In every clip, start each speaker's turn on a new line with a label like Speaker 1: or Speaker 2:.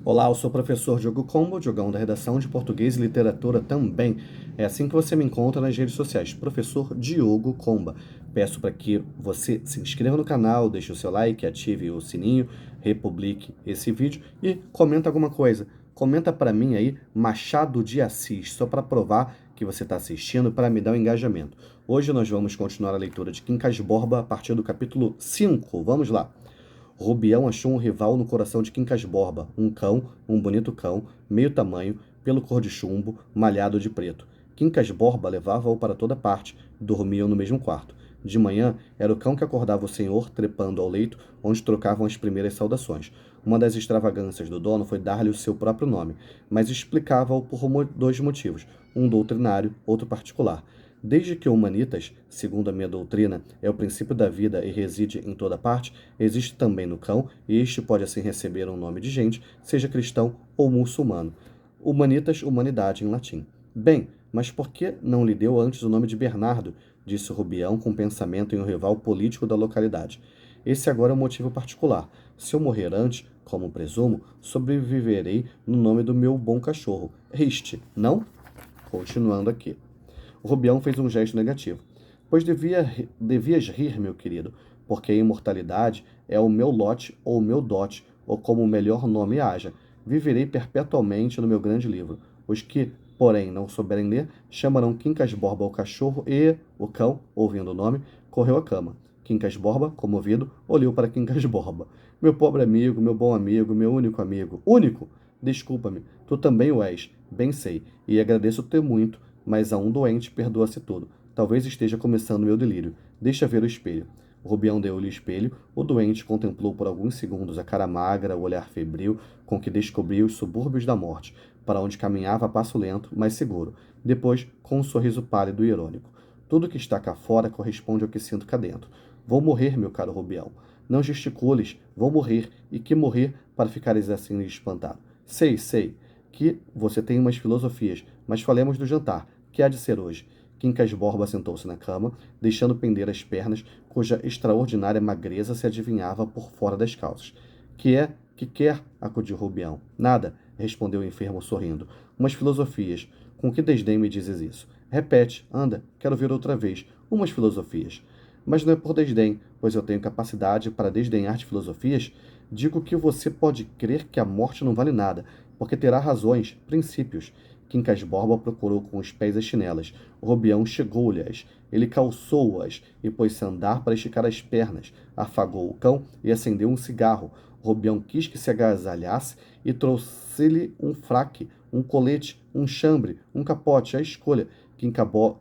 Speaker 1: Olá, eu sou o professor Diogo Combo, Diogão da redação de Português e Literatura também. É assim que você me encontra nas redes sociais, professor Diogo Comba. Peço para que você se inscreva no canal, deixe o seu like, ative o sininho, republique esse vídeo e comenta alguma coisa. Comenta para mim aí Machado de Assis, só para provar que você está assistindo, para me dar um engajamento. Hoje nós vamos continuar a leitura de Quincas Borba a partir do capítulo 5. Vamos lá. Rubião achou um rival no coração de Quincas Borba, um cão, um bonito cão, meio tamanho, pelo cor de chumbo, malhado de preto. Quincas Borba levava-o para toda parte, dormiam no mesmo quarto. De manhã, era o cão que acordava o senhor, trepando ao leito, onde trocavam as primeiras saudações. Uma das extravagâncias do dono foi dar-lhe o seu próprio nome, mas explicava-o por dois motivos, um doutrinário, outro particular. Desde que o humanitas, segundo a minha doutrina, é o princípio da vida e reside em toda parte, existe também no cão, e este pode assim receber um nome de gente, seja cristão ou muçulmano. Humanitas, humanidade em latim. Bem, mas por que não lhe deu antes o nome de Bernardo? Disse Rubião com pensamento em um rival político da localidade. Esse agora é um motivo particular. Se eu morrer antes, como presumo, sobreviverei no nome do meu bom cachorro. Este, não? Continuando aqui. O Rubião fez um gesto negativo. Pois devias rir, meu querido, porque a imortalidade é o meu lote ou o meu dote, ou como o melhor nome haja. Viverei perpetuamente no meu grande livro. Os que, porém, não souberem ler, chamarão Quincas Borba ao cachorro e, o cão, ouvindo o nome, correu à cama. Quincas Borba, comovido, olhou para Quincas Borba. Meu pobre amigo, meu bom amigo, meu único amigo. Único? Desculpa-me, tu também o és, bem sei, e agradeço-te muito, mas a um doente perdoa-se tudo. Talvez esteja começando meu delírio. Deixa ver o espelho. O Rubião deu-lhe o espelho. O doente contemplou por alguns segundos a cara magra, o olhar febril, com que descobria os subúrbios da morte, para onde caminhava a passo lento, mas seguro. Depois, com um sorriso pálido e irônico. Tudo que está cá fora corresponde ao que sinto cá dentro. Vou morrer, meu caro Rubião. Não gesticules, vou morrer, e que morrer para ficares assim espantado. Sei, que você tem umas filosofias, mas falemos do jantar. Que há de ser hoje? Quincas Borba sentou-se na cama, deixando pender as pernas, cuja extraordinária magreza se adivinhava por fora das calças. Que quer? Acudiu Rubião. Nada, respondeu o enfermo sorrindo. Umas filosofias. Com que desdém me dizes isso? Repete, anda, quero ver outra vez. Umas filosofias. Mas não é por desdém, pois eu tenho capacidade para desdenhar de filosofias. Digo que você pode crer que a morte não vale nada, porque terá razões, princípios. Quincas Borba procurou com os pés as chinelas. O Rubião chegou-lhes. Ele calçou-as e pôs-se a andar para esticar as pernas. Afagou o cão e acendeu um cigarro. O Rubião quis que se agasalhasse e trouxe-lhe um fraque, um colete, um chambre, um capote, à escolha.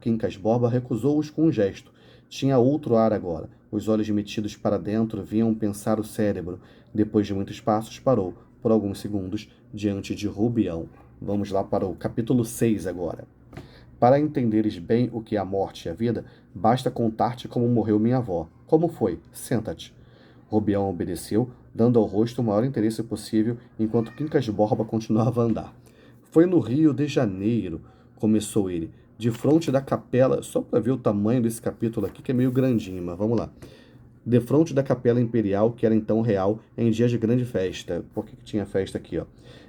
Speaker 1: Quincas Borba recusou-os com um gesto. Tinha outro ar agora. Os olhos metidos para dentro vinham pensar o cérebro. Depois de muitos passos, parou, por alguns segundos, diante de Rubião. Vamos lá para o capítulo 6 agora. Para entenderes bem o que é a morte e a vida, basta contar-te como morreu minha avó. Como foi? Senta-te. Rubião obedeceu, dando ao rosto o maior interesse possível, enquanto Quincas Borba continuava a andar. Foi no Rio de Janeiro, começou ele, de frente da capela, só para ver o tamanho desse capítulo aqui, que é meio grandinho, mas vamos lá. Defronte da Capela Imperial, que era então real, em dias de grande festa. Por que tinha festa aqui, ó?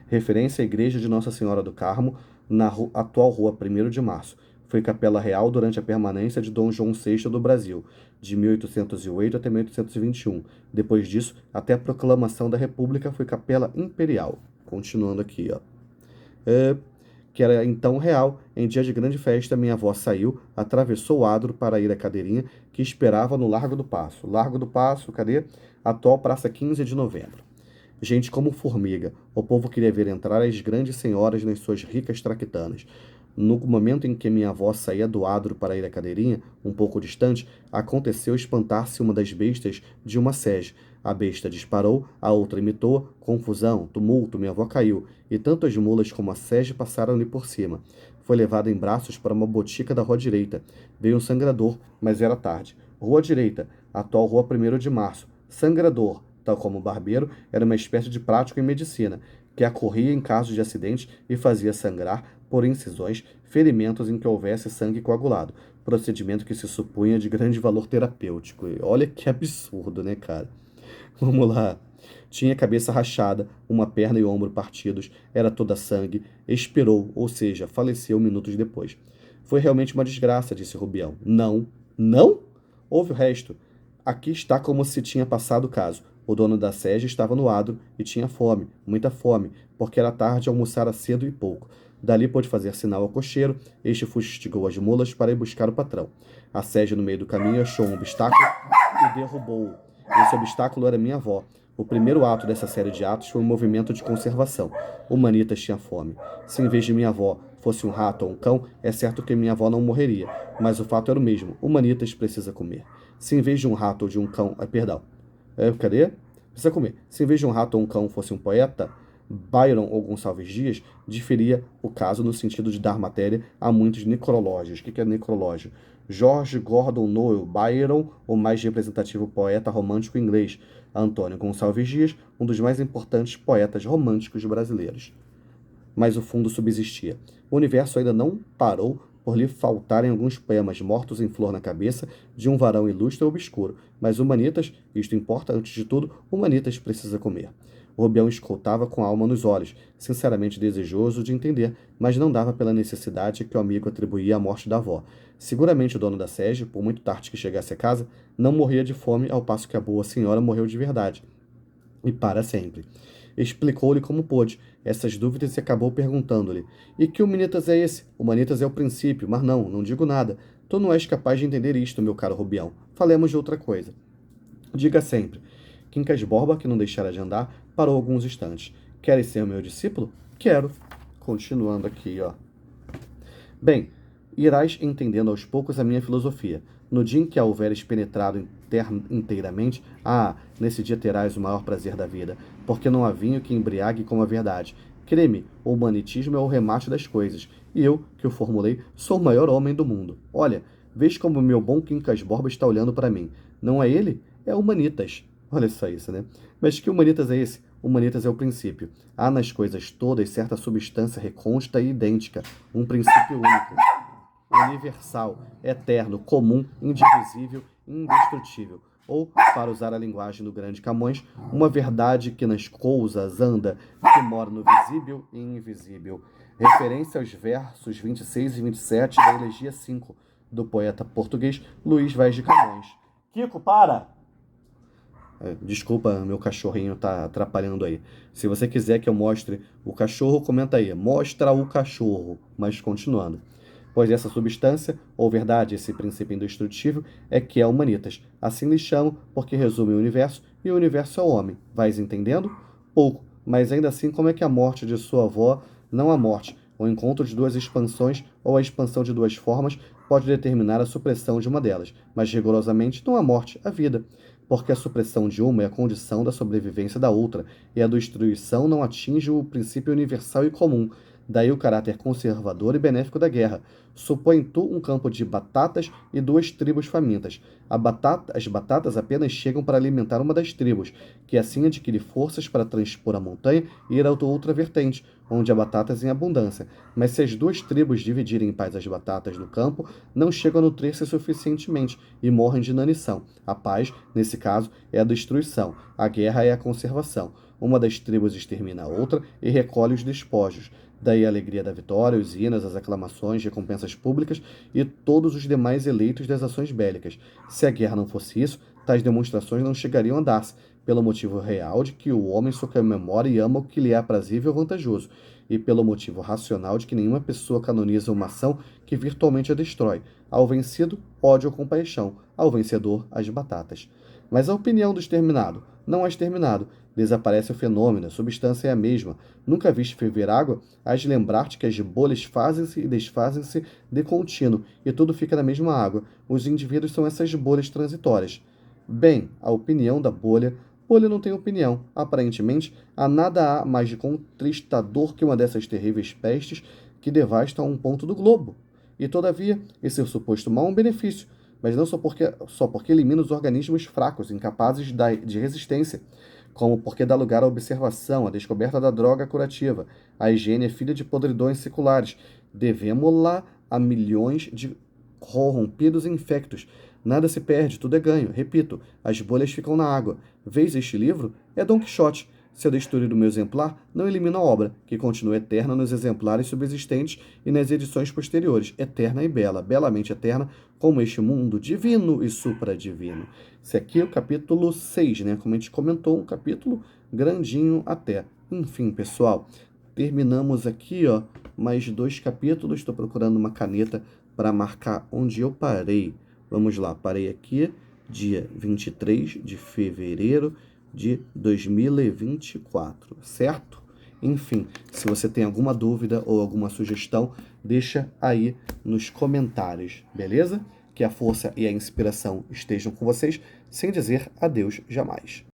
Speaker 1: Referência à Igreja de Nossa Senhora do Carmo, na atual Rua 1º de Março. Foi capela real durante a permanência de Dom João VI do Brasil, de 1808 até 1821. Depois disso, até a proclamação da República, foi capela imperial. Continuando aqui, ó. Que era então real, em dia de grande festa, minha avó saiu, atravessou o adro para ir à cadeirinha, que esperava no Largo do Paço. Largo do Paço, cadê? Atual Praça 15 de Novembro. Gente como formiga. O povo queria ver entrar as grandes senhoras nas suas ricas traquitanas. No momento em que minha avó saía do adro para ir à cadeirinha, um pouco distante, aconteceu espantar-se uma das bestas de uma sege. A besta disparou, a outra imitou, confusão, tumulto, minha avó caiu, e tanto as mulas como a sege passaram-lhe por cima. Foi levada em braços para uma botica da rua direita. Veio um sangrador, mas era tarde. Rua direita, atual Rua 1º de Março. Sangrador, tal como o barbeiro, era uma espécie de prático em medicina, que acorria em casos de acidente e fazia sangrar, por incisões, ferimentos em que houvesse sangue coagulado, procedimento que se supunha de grande valor terapêutico. E olha que absurdo, né, cara? Vamos lá. Tinha a cabeça rachada, uma perna e ombro partidos, era toda sangue, expirou, ou seja, faleceu minutos depois. Foi realmente uma desgraça, disse Rubião. Não. Não? Houve o resto. Aqui está como se tinha passado o caso. O dono da sege estava no adro e tinha fome, muita fome, porque era tarde e almoçara cedo e pouco. Dali pôde fazer sinal ao cocheiro, este fustigou as mulas para ir buscar o patrão. A sege, no meio do caminho, achou um obstáculo e derrubou-o. Esse obstáculo era minha avó. O primeiro ato dessa série de atos foi um movimento de conservação. O Manitas tinha fome. Se em vez de minha avó fosse um rato ou um cão, é certo que minha avó não morreria. Mas o fato era o mesmo. O Manitas precisa comer. Se em vez de um rato ou de um cão... Perdão. Cadê? Precisa comer. Se em vez de um rato ou um cão fosse um poeta, Byron ou Gonçalves Dias diferia o caso no sentido de dar matéria a muitos necrológios. O que é necrológio? George Gordon Noel Byron, o mais representativo poeta romântico inglês. Antônio Gonçalves Dias, um dos mais importantes poetas românticos brasileiros. Mas o fundo subsistia. O universo ainda não parou por lhe faltarem alguns poemas mortos em flor na cabeça de um varão ilustre ou obscuro. Mas Humanitas, isto importa antes de tudo, Humanitas precisa comer. O Rubião escutava com a alma nos olhos, sinceramente desejoso de entender, mas não dava pela necessidade que o amigo atribuía à morte da avó. Seguramente o dono da sege, por muito tarde que chegasse a casa, não morria de fome, ao passo que a boa senhora morreu de verdade. E para sempre. Explicou-lhe como pôde essas dúvidas e acabou perguntando-lhe: E que Humanitas é esse? Humanitas é o princípio, mas não digo nada. Tu não és capaz de entender isto, meu caro Rubião. Falemos de outra coisa. Diga sempre. Quincas Borba, que não deixara de andar, parou alguns instantes. Queres ser meu discípulo? Quero. Continuando aqui, ó. Bem, irás entendendo aos poucos a minha filosofia. No dia em que a houveres penetrado inteiramente, nesse dia terás o maior prazer da vida, porque não há vinho que embriague como a verdade. Crê-me, o humanitismo é o remate das coisas, e eu, que o formulei, sou o maior homem do mundo. Olha, vês como meu bom Quincas Borba está olhando para mim. Não é ele? É Humanitas. Olha só isso, né? Mas que Humanitas é esse? Humanitas é o princípio. Há nas coisas todas certa substância recôndita e idêntica, um princípio único, universal, eterno, comum, indivisível, indestrutível. Ou, para usar a linguagem do grande Camões, uma verdade que nas coisas anda, que mora no visível e invisível. Referência aos versos 26 e 27 da Elegia 5, do poeta português Luís Vaz de Camões. Kiko, para! Desculpa, meu cachorrinho tá atrapalhando aí. Se você quiser que eu mostre o cachorro, comenta aí. Mostra o cachorro. Mas continuando. Pois essa substância, ou verdade, esse princípio indestrutível, é que é Humanitas. Assim lhe chamo, porque resume o universo, e o universo é o homem. Vais entendendo? Pouco, mas ainda assim como é que a morte de sua avó, não a morte, o encontro de duas expansões ou a expansão de duas formas pode determinar a supressão de uma delas, mas rigorosamente não a morte, a vida. Porque a supressão de uma é a condição da sobrevivência da outra, e a destruição não atinge o princípio universal e comum. Daí o caráter conservador e benéfico da guerra. Supõe tu um campo de batatas e duas tribos famintas. As batatas apenas chegam para alimentar uma das tribos, que assim adquire forças para transpor a montanha e ir a outra vertente, onde há batatas em abundância. Mas se as duas tribos dividirem em paz as batatas no campo, não chegam a nutrir-se suficientemente e morrem de inanição. A paz, nesse caso, é a destruição. A guerra é a conservação. Uma das tribos extermina a outra e recolhe os despojos. Daí a alegria da vitória, os hinos, as aclamações, recompensas públicas e todos os demais eleitos das ações bélicas. Se a guerra não fosse isso, tais demonstrações não chegariam a dar-se, pelo motivo real de que o homem só comemora e ama o que lhe é aprazível ou vantajoso, e pelo motivo racional de que nenhuma pessoa canoniza uma ação que virtualmente a destrói. Ao vencido, ódio ou compaixão, ao vencedor, as batatas. Mas a opinião do exterminado não há exterminado. Desaparece o fenômeno, a substância é a mesma. Nunca viste ferver água? Hás de lembrar-te que as bolhas fazem-se e desfazem-se de contínuo, e tudo fica na mesma água. Os indivíduos são essas bolhas transitórias. Bem, a opinião da bolha. Bolha não tem opinião. Aparentemente, nada há mais de contristador que uma dessas terríveis pestes que devastam um ponto do globo. E, todavia, esse suposto mal é um benefício, mas não só porque elimina os organismos fracos, incapazes de resistência, como porque dá lugar à observação, à descoberta da droga curativa. A higiene é filha de podridões seculares. Devemos-la a milhões de corrompidos infectos. Nada se perde, tudo é ganho. Repito, as bolhas ficam na água. Vês este livro? É Dom Quixote. Se eu destruir o meu exemplar, não elimino a obra, que continua eterna nos exemplares subsistentes e nas edições posteriores, eterna e bela, belamente eterna, como este mundo divino e supradivino. Esse aqui é o capítulo 6, né? Como a gente comentou, um capítulo grandinho até. Enfim, pessoal, terminamos aqui, ó, mais 2 capítulos. Estou procurando uma caneta para marcar onde eu parei. Vamos lá, parei aqui, dia 23 de fevereiro de 2024, certo? Enfim, se você tem alguma dúvida ou alguma sugestão, deixa aí nos comentários, beleza? Que a força e a inspiração estejam com vocês, sem dizer adeus jamais.